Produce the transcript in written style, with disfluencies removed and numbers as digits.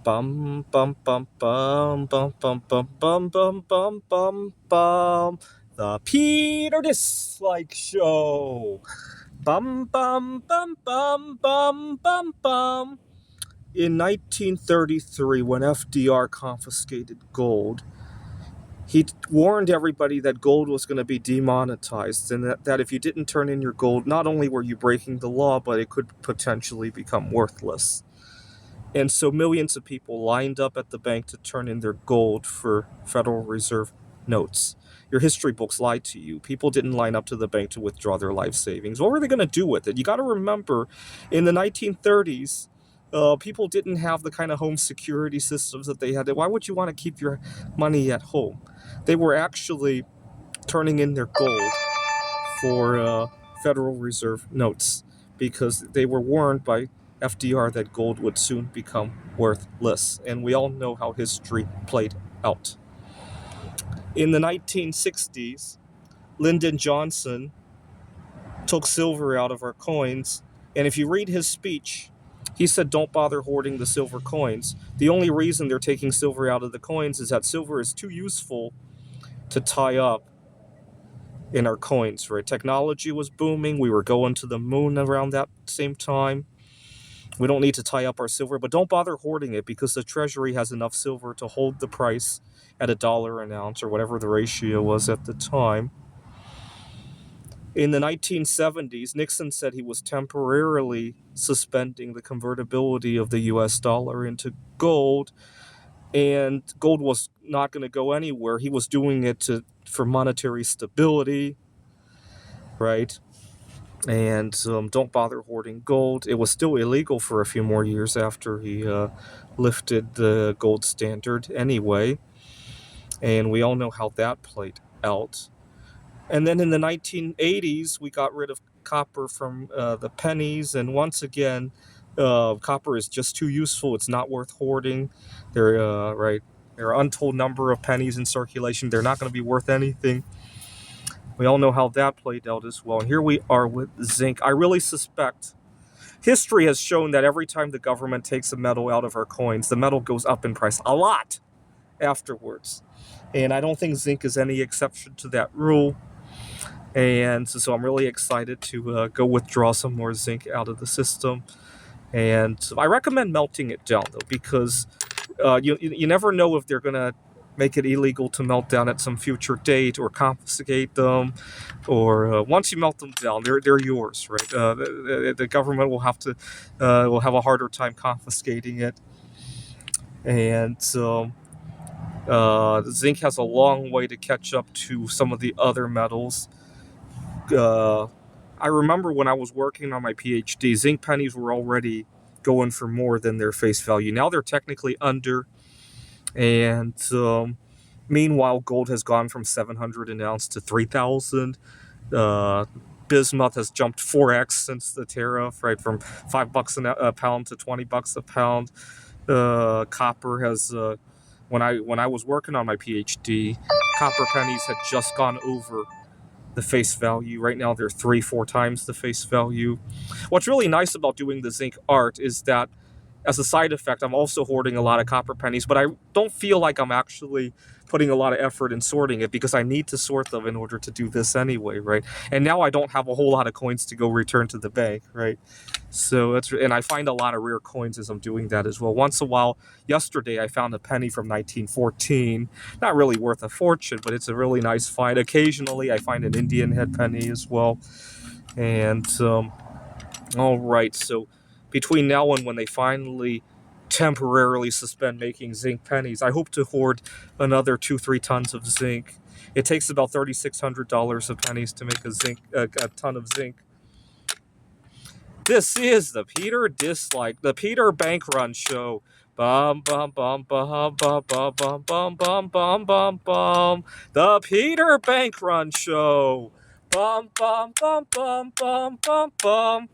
Bum bum bum bum bum bum bum bum bum bum bum bum. The Peter Dislike Show. Bum bum bum bum bum bum bum. In 1933, when FDR confiscated gold, he warned everybody that gold was going to be demonetized, and that if you didn't turn in your gold, not only were you breaking the law, but it could potentially become worthless. And so millions of people lined up at the bank to turn in their gold for Federal Reserve notes. Your history books lied to you. People didn't line up to the bank to withdraw their life savings. What were they going to do with it? You got to remember, in the 1930s, people didn't have the kind of home security systems that they had. Why would you want to keep your money at home? They were actually turning in their gold for Federal Reserve notes because they were warned by FDR that gold would soon become worthless. And we all know how history played out. In the 1960s, Lyndon Johnson took silver out of our coins. And if you read his speech, he said, don't bother hoarding the silver coins. The only reason they're taking silver out of the coins is that silver is too useful to tie up in our coins, right? Technology was booming. We were going to the moon around that same time. We don't need to tie up our silver, but don't bother hoarding it because the Treasury has enough silver to hold the price at $1 an ounce or whatever the ratio was at the time. In the 1970s, Nixon said he was temporarily suspending the convertibility of the US dollar into gold, and gold was not going to go anywhere. He was doing it for monetary stability, right? And don't bother hoarding gold. It was still illegal for a few more years after he lifted the gold standard anyway. And we all know how that played out. And then in the 1980s, we got rid of copper from the pennies. And once again, copper is just too useful. It's not worth hoarding. There are an untold number of pennies in circulation. They're not going to be worth anything. We all know how that played out as well. And here we are with zinc. I really suspect history has shown that every time the government takes a metal out of our coins, the metal goes up in price a lot afterwards. And I don't think zinc is any exception to that rule. And so I'm really excited to go withdraw some more zinc out of the system. And I recommend melting it down, though, because you never know if they're going to make it illegal to melt down at some future date or confiscate them, or once you melt them down, they're yours, right? The government will have a harder time confiscating it, and zinc has a long way to catch up to some of the other metals. I remember when I was working on my PhD, zinc pennies were already going for more than their face value. Now they're technically under. And meanwhile, gold has gone from 700 an ounce to 3,000. Bismuth has jumped 4x since the tariff, right, from $5 a pound to $20 a pound. Copper has, when I was working on my PhD, copper pennies had just gone over the face value. Right now, they're 3-4 times the face value. What's really nice about doing the zinc art is that as a side effect, I'm also hoarding a lot of copper pennies, but I don't feel like I'm actually putting a lot of effort in sorting it because I need to sort them in order to do this anyway, right? And now I don't have a whole lot of coins to go return to the bank, right? So and I find a lot of rare coins as I'm doing that as well. Once in a while, yesterday I found a penny from 1914. Not really worth a fortune, but it's a really nice find. Occasionally I find an Indian head penny as well. And all right, so between now and when they finally temporarily suspend making zinc pennies, I hope to hoard another 2-3 tons of zinc. It takes about $3,600 of pennies to make a ton of zinc. This is the Peter Bank Run Show. Bum bum bum bum bum bum bum bum bum bum bum bum. The Peter Bank Run Show. Bum bum bum bum bum bum bum.